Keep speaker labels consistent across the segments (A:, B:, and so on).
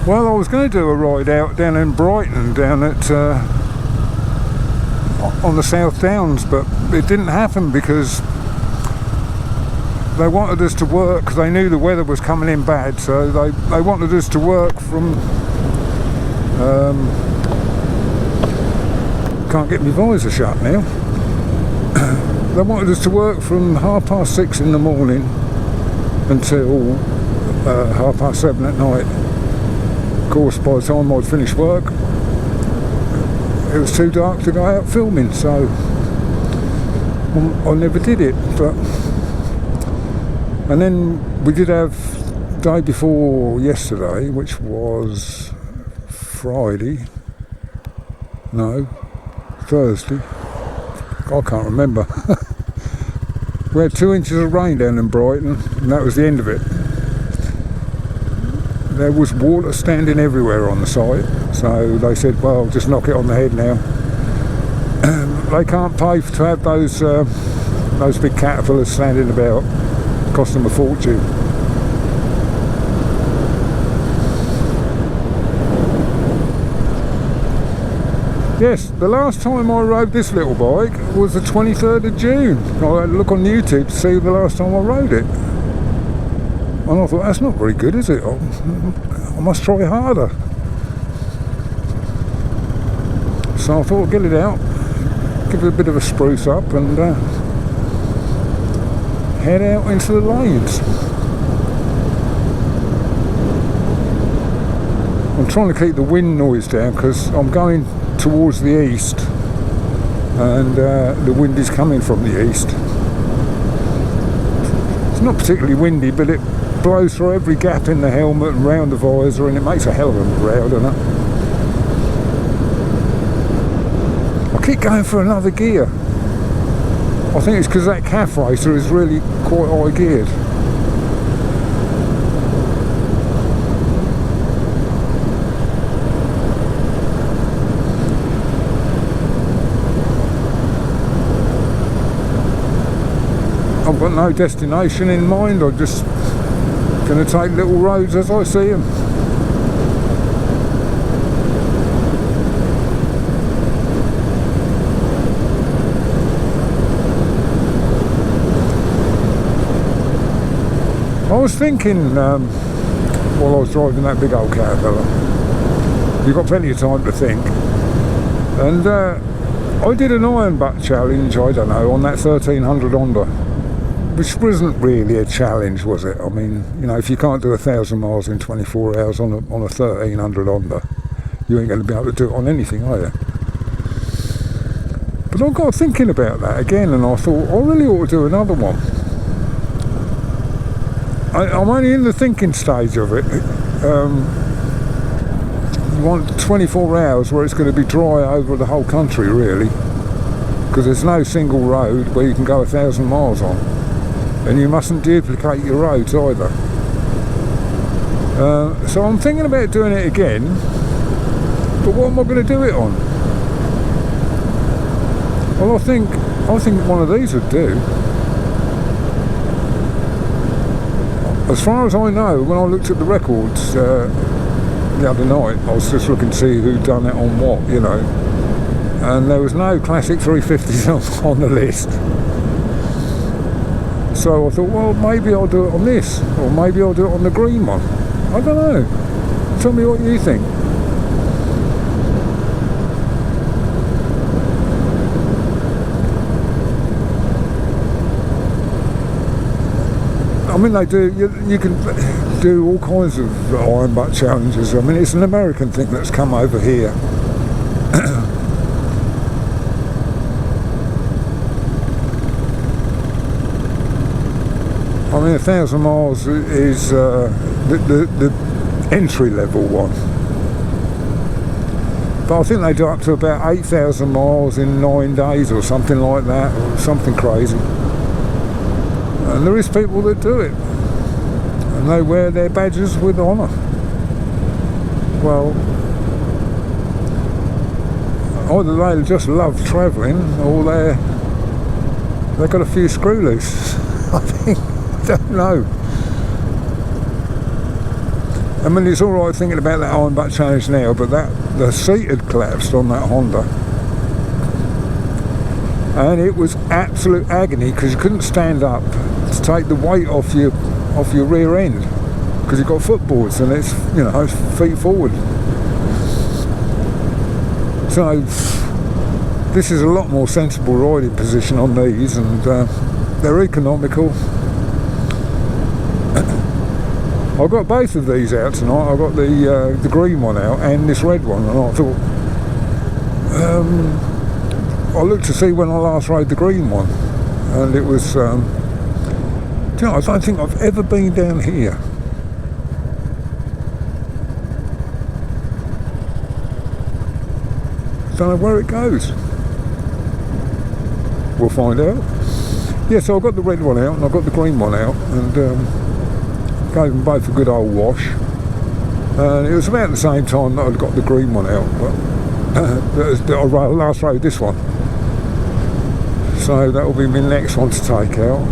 A: Well, I was going to do a ride out down in Brighton, down at on the South Downs, but it didn't happen because they wanted us to work, because they knew the weather was coming in bad, so they wanted us to work from can't get my visor shut now. They wanted us to work from 6:30 in the morning until 7:30 at night. Of course, by the time I'd finished work, it was too dark to go out filming, so I never did it. And then we did have day before yesterday, which was Thursday. I can't remember. We had 2 inches of rain down in Brighton, and that was the end of it. There was water standing everywhere on the site, so they said, well, just knock it on the head now. They can't pay to have those big caterpillars standing about. Cost them a fortune. Yes, the last time I rode this little bike was the 23rd of June. I had a look on YouTube to see the last time I rode it. And I thought, that's not very good, is it? I must try harder. So I thought, I'll get it out, give it a bit of a spruce up, and head out into the lanes. I'm trying to keep the wind noise down because I'm going towards the east, and the wind is coming from the east. It's not particularly windy, but it blows through every gap in the helmet and round the visor, and it makes a hell of a row, doesn't it? I keep going for another gear. I think it's because that calf racer is really quite high geared. I've got no destination in mind, I'm just going to take little roads as I see them. I was thinking, while I was driving that big old Caterpillar, you've got plenty of time to think, and I did an iron butt challenge, I don't know, on that 1300 Honda, which wasn't really a challenge, was it? I mean, you know, if you can't do 1,000 miles in 24 hours on a 1300 Honda, you ain't going to be able to do it on anything, are you? But I got thinking about that again, and I thought, I really ought to do another one. I'm only in the thinking stage of it. You want 24 hours where it's going to be dry over the whole country, really, because there's no single road where you can go 1,000 miles on, and you mustn't duplicate your roads either. So I'm thinking about doing it again, but what am I going to do it on? Well, I think one of these would do. As far as I know, when I looked at the records the other night, I was just looking to see who'd done it on what, you know, and there was no classic 350s on the list. So I thought, well, maybe I'll do it on this, or maybe I'll do it on the green one. I don't know. Tell me what you think. I mean, they do. You can do all kinds of iron butt challenges. I mean, it's an American thing that's come over here. I mean, 1,000 miles is the entry level one, but I think they do up to about 8,000 miles in 9 days or something like that, or something crazy. And there is people that do it, and they wear their badges with honour. Well, either they just love travelling, or they've got a few screw loose. I think, I don't know. I mean, it's all right thinking about that iron butt challenge now, but the seat had collapsed on that Honda, and it was absolute agony because you couldn't stand up to take the weight off your rear end because you've got footboards and it's, you know, feet forward. So this is a lot more sensible riding position on these, and they're economical. I got both of these out tonight. I got the green one out and this red one, and I thought, I looked to see when I last rode the green one, and it was, do you know, I don't think I've ever been down here. Don't know where it goes. We'll find out. Yeah, so I got the red one out and I got the green one out, and gave them both a good old wash. And it was about the same time that I got the green one out, but I last rode this one. So that will be my next one to take out.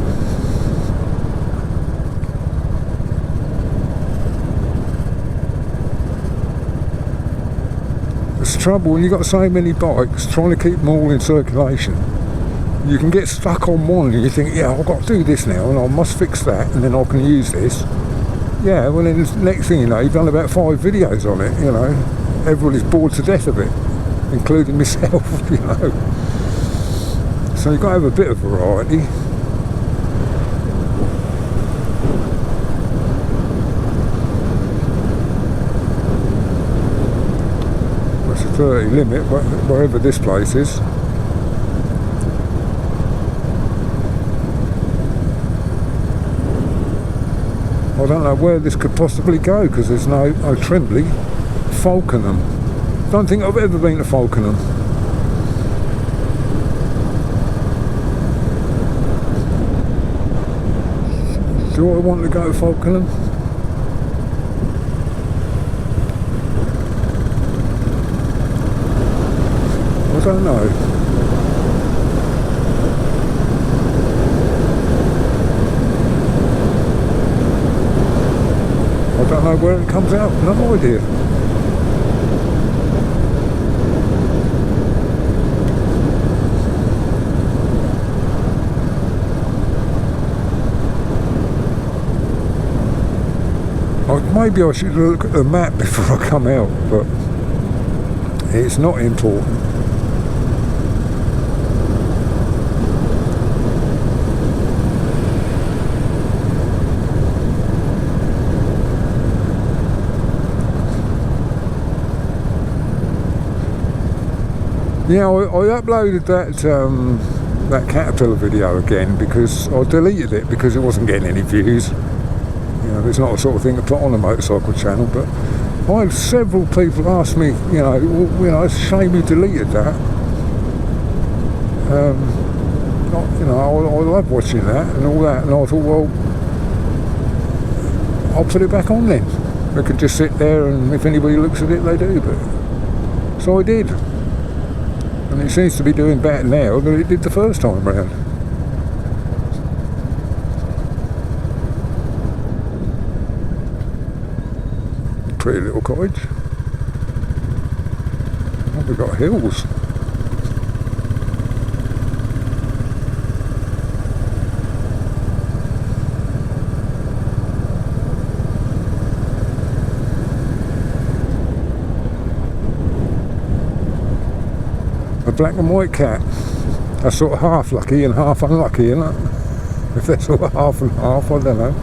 A: It's the trouble when you've got so many bikes, trying to keep them all in circulation. You can get stuck on one and you think, yeah, I've got to do this now and I must fix that and then I can use this. Yeah, well then the next thing you know, you've done about 5 videos on it, you know. Everybody's bored to death of it, including myself, you know. So you've got to have a bit of variety. That's a 30 limit, wherever this place is. I don't know where this could possibly go because there's no Tremblay, Falkenham. Don't think I've ever been to Falkenham. Do I want to go to Falkenham? I don't know. I don't know where it comes out, no idea. Maybe I should look at the map before I come out, but it's not important. Yeah, I uploaded that Caterpillar video again because I deleted it because it wasn't getting any views. You know, it's not the sort of thing to put on a motorcycle channel. But I had several people ask me, you know, it's a shame you deleted that. You know, I love watching that and all that, and I thought, well, I'll put it back on then. They can just sit there, and if anybody looks at it, they do. But so I did. And it seems to be doing better now than it did the first time round. Pretty little cottage. Oh, we've got hills. A black and white cat. That's sort of half lucky and half unlucky, isn't it? If they're sort of half and half, I don't know.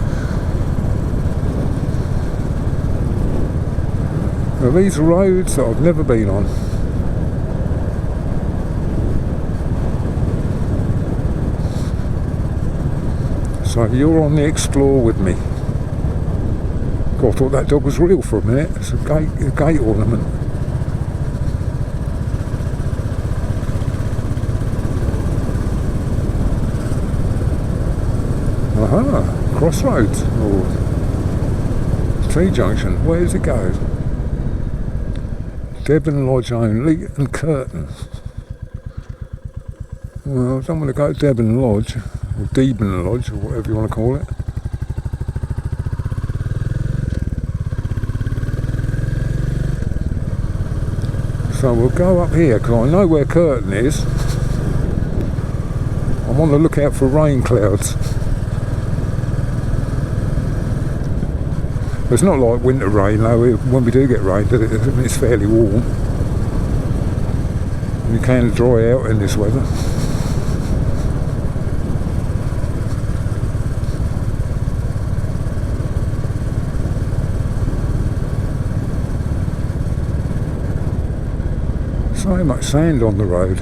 A: Now these are roads that I've never been on. So you're on the Explore with me. God, I thought that dog was real for a minute. It's a gate ornament. Aha, crossroads or T-junction. Where does it go? Devon Lodge only and Curtain. Well, I don't want to go to Devon Lodge or Deben Lodge or whatever you want to call it. So we'll go up here because I know where Curtin is. I'm on the lookout for rain clouds. It's not like winter rain though. When we do get rain, it's fairly warm. You can dry out in this weather. So much sand on the road.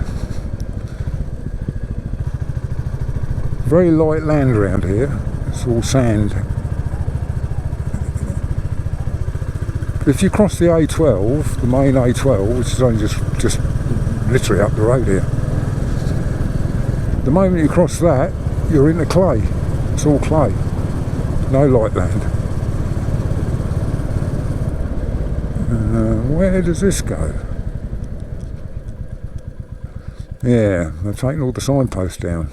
A: Very light land around here. It's all sand. If you cross the A12, the main A12, which is only just literally up the road here, the moment you cross that, you're into clay. It's all clay. No light land. Where does this go? Yeah, they're taking all the signposts down.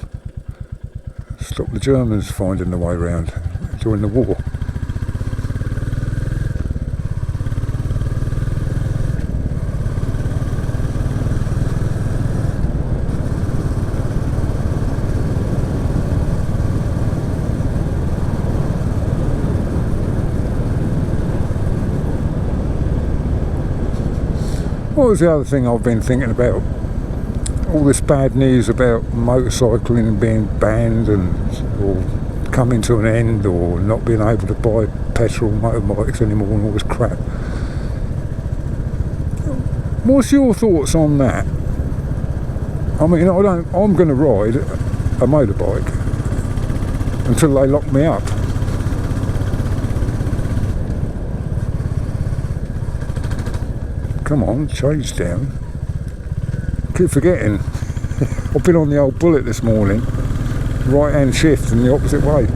A: Stop the Germans finding the way round during the war. What was the other thing I've been thinking about? All this bad news about motorcycling being banned or coming to an end, or not being able to buy petrol motorbikes anymore and all this crap. What's your thoughts on that? I mean, I'm going to ride a motorbike until they lock me up. Come on, change down. Keep forgetting. I've been on the old bullet this morning, right hand shift in the opposite way.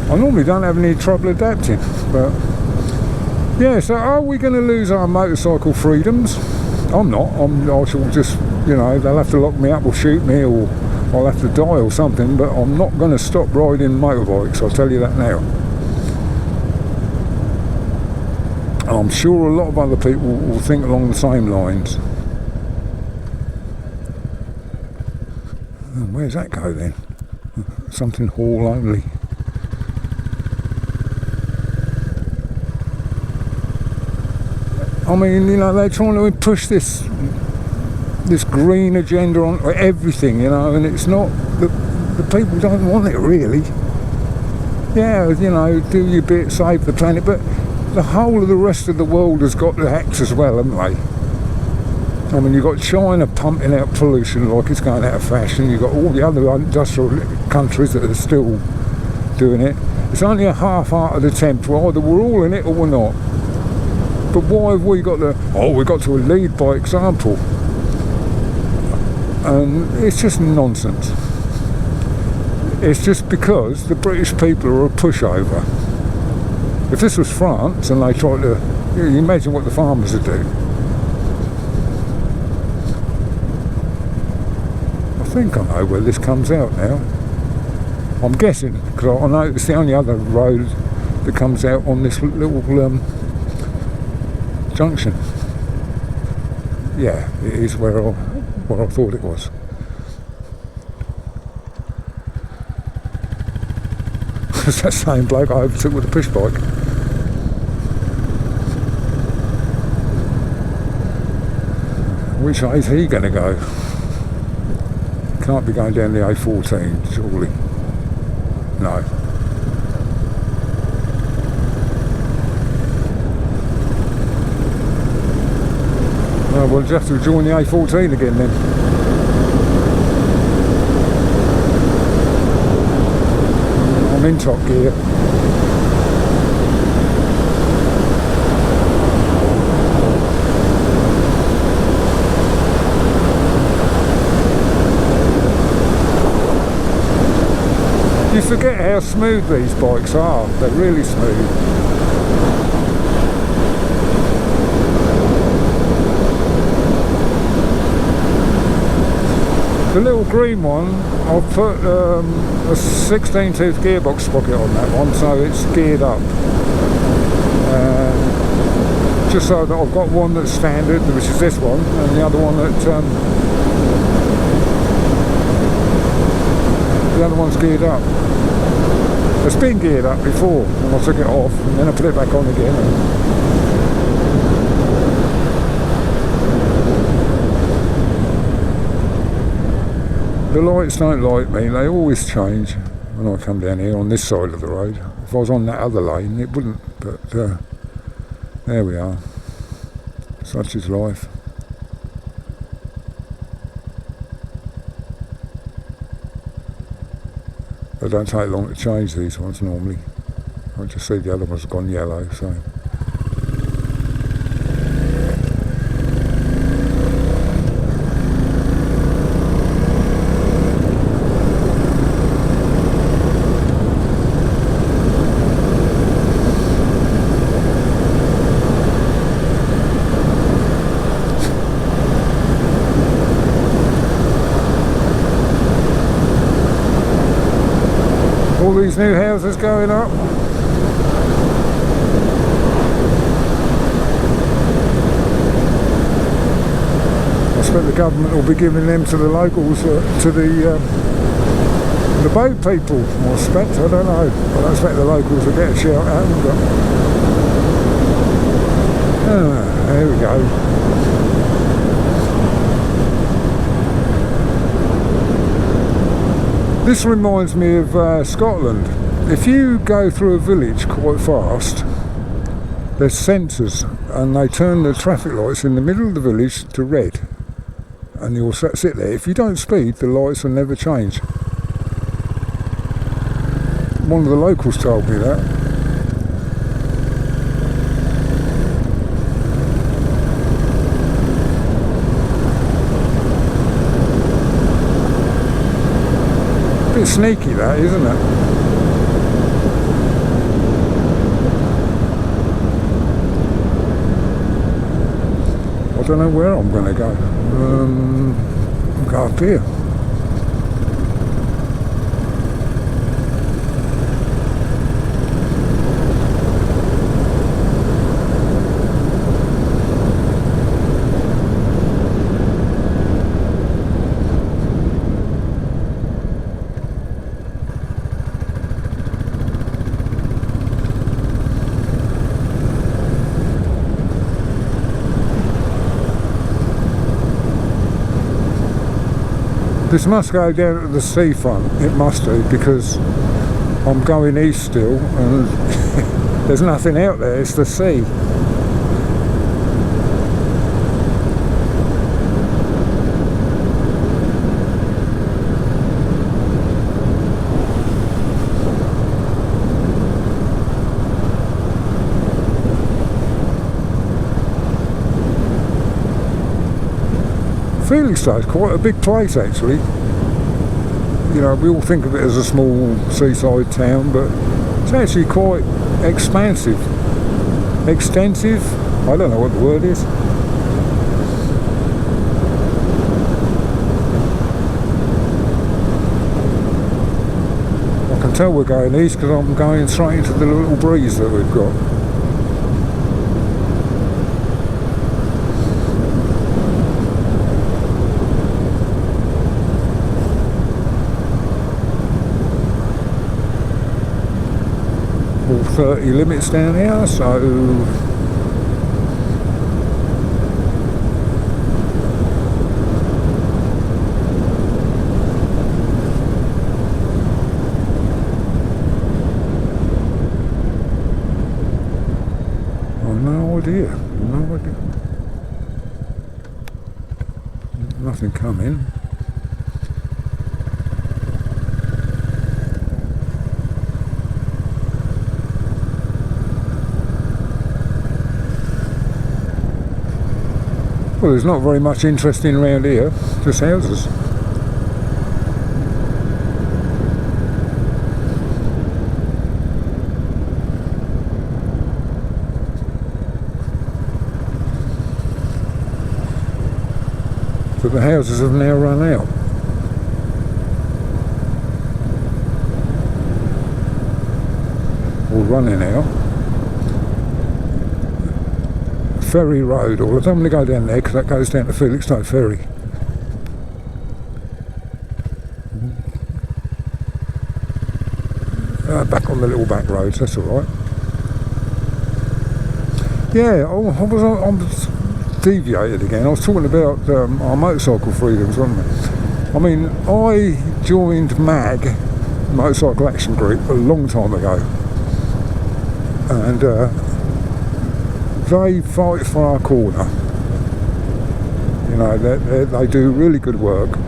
A: I normally don't have any trouble adapting, but yeah. So are we going to lose our motorcycle freedoms? I'm not. I shall just, they'll have to lock me up or shoot me, or I'll have to die or something, but I'm not going to stop riding motorbikes, I'll tell you that now. And I'm sure a lot of other people will think along the same lines. Where's that go then? Something hall only. I mean, they're trying to push this green agenda on everything, and it's not, the people don't want it really. Yeah, do your bit, save the planet, but the whole of the rest of the world has got to act as well, haven't they? I mean, you've got China pumping out pollution like it's going out of fashion. You've got all the other industrial countries that are still doing it. It's only a half-hearted attempt. Well, either we're all in it or we're not. But why have we got to... we've got to lead by example. And it's just nonsense. It's just because the British people are a pushover. If this was France and they tried to... You imagine what the farmers would do. I think I know where this comes out now. I'm guessing, because I know it's the only other road that comes out on this little junction. Yeah, it is where I thought it was. It's that same bloke I overtook with a push bike. Which way is he going to go? Can't be going down the A14, surely. No. No, we'll just have to join the A14 again then. I'm in top gear. You forget how smooth these bikes are. They're really smooth. The little green one, I've put a 16-tooth gearbox sprocket on that one, so it's geared up. just so that I've got one that's standard, which is this one, and the other one that the other one's geared up. It's been geared up before, and I took it off, and then I put it back on again. The lights don't like me, they always change when I come down here on this side of the road. If I was on that other lane it wouldn't, but there we are. Such is life. They don't take long to change these ones normally. I just see the other one's gone yellow, so. All these new houses going up. I expect the government will be giving them to the locals, to the boat people. I expect, I don't know. I don't expect the locals will get a shout out. But there we go. This reminds me of Scotland. If you go through a village quite fast, there's sensors and they turn the traffic lights in the middle of the village to red, and you'll sit there. If you don't speed, the lights will never change. One of the locals told me that. Bit sneaky that, isn't it? I don't know where I'm going to go. I'll go up here. This must go down to the seafront, it must do, because I'm going east still and there's nothing out there, it's the sea. Felixstowe is quite a big place actually. You know, we all think of it as a small seaside town, but it's actually quite expansive. Extensive? I don't know what the word is. I can tell we're going east because I'm going straight into the little breeze that we've got. All 30 limits down here, so no idea. Nothing coming. Well, there's not very much interesting around here, just houses. But the houses have now run out. Or running out. Ferry Road, or I don't want to go down there because that goes down to Felixstowe Ferry. Back on the little back roads, that's alright. Yeah, I was deviated again. I was talking about our motorcycle freedoms, wasn't I? I mean, I joined MAG, Motorcycle Action Group, a long time ago. And they fight for our corner. You know, they do really good work.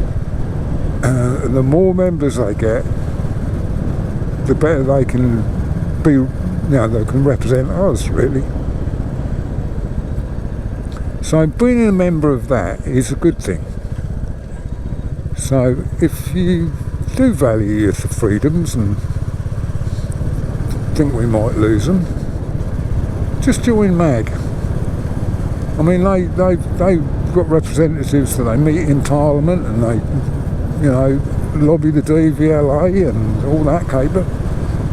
A: And the more members they get, the better they can be, you know, they can represent us, really. So being a member of that is a good thing. So if you do value your freedoms and think we might lose them, just join MAG. I mean, they've got representatives that they meet in Parliament, and they, you know, lobby the DVLA and all that caper,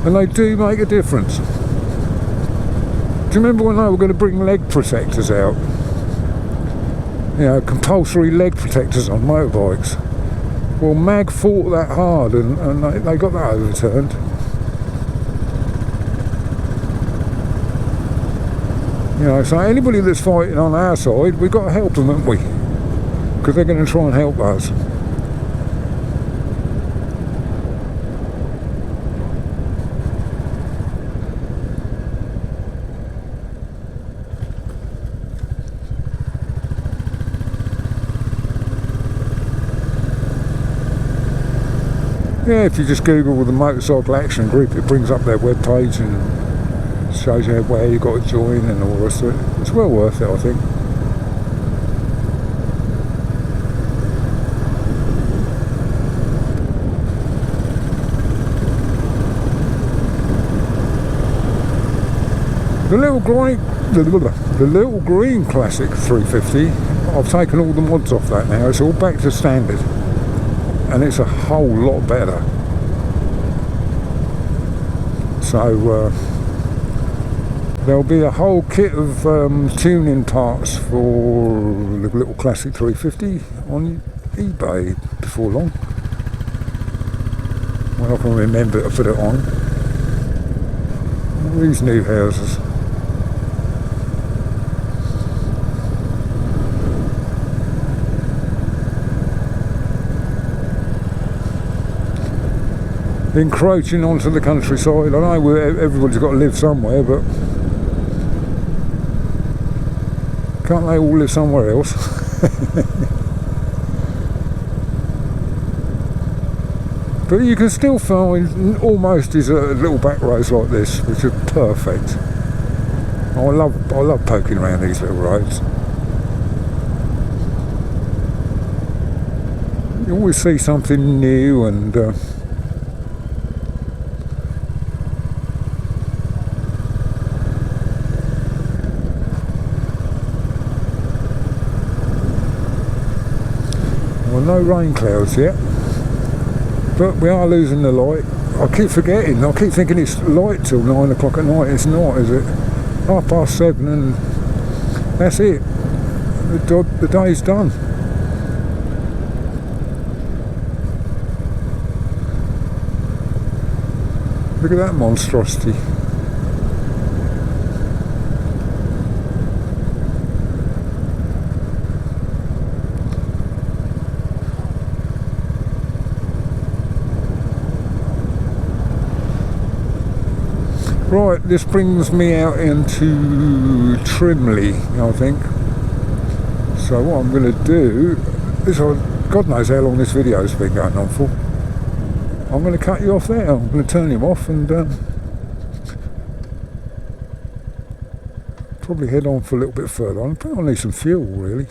A: and they do make a difference. Do you remember when they were going to bring leg protectors out? You know, compulsory leg protectors on motorbikes. Well, MAG fought that hard, and they got that overturned. You know, so anybody that's fighting on our side, we've got to help them, haven't we? Because they're going to try and help us. Yeah, if you just Google the Motorcycle Action Group, it brings up their webpage and shows you where you've got to join and all the rest of it. It's well worth it, I think. The little green Classic 350, I've taken all the mods off that now. It's all back to standard. And it's a whole lot better. So there'll be a whole kit of tuning parts for the little Classic 350 on eBay before long, when I can remember to put it on. All these new houses. Encroaching onto the countryside. I know everybody's got to live somewhere, but can't they all live somewhere else? But you can still find almost as little back roads like this, which are perfect. I love poking around these little roads. You always see something new, and well, no rain clouds yet, but we are losing the light. I keep forgetting. I keep thinking it's light till 9 o'clock at night. It's not, is it? 7:30, and that's it. The day's done. Look at that monstrosity. Right, this brings me out into Trimley, I think. So what I'm going to do is, God knows how long this video's been going on for. I'm going to cut you off there. I'm going to turn him off and probably head on for a little bit further on. I think I'll need some fuel, really.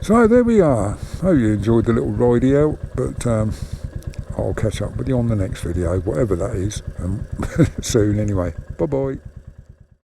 A: So there we are. Hope you enjoyed the little ridey out, but I'll catch up with you on the next video, whatever that is, soon anyway. Bye bye.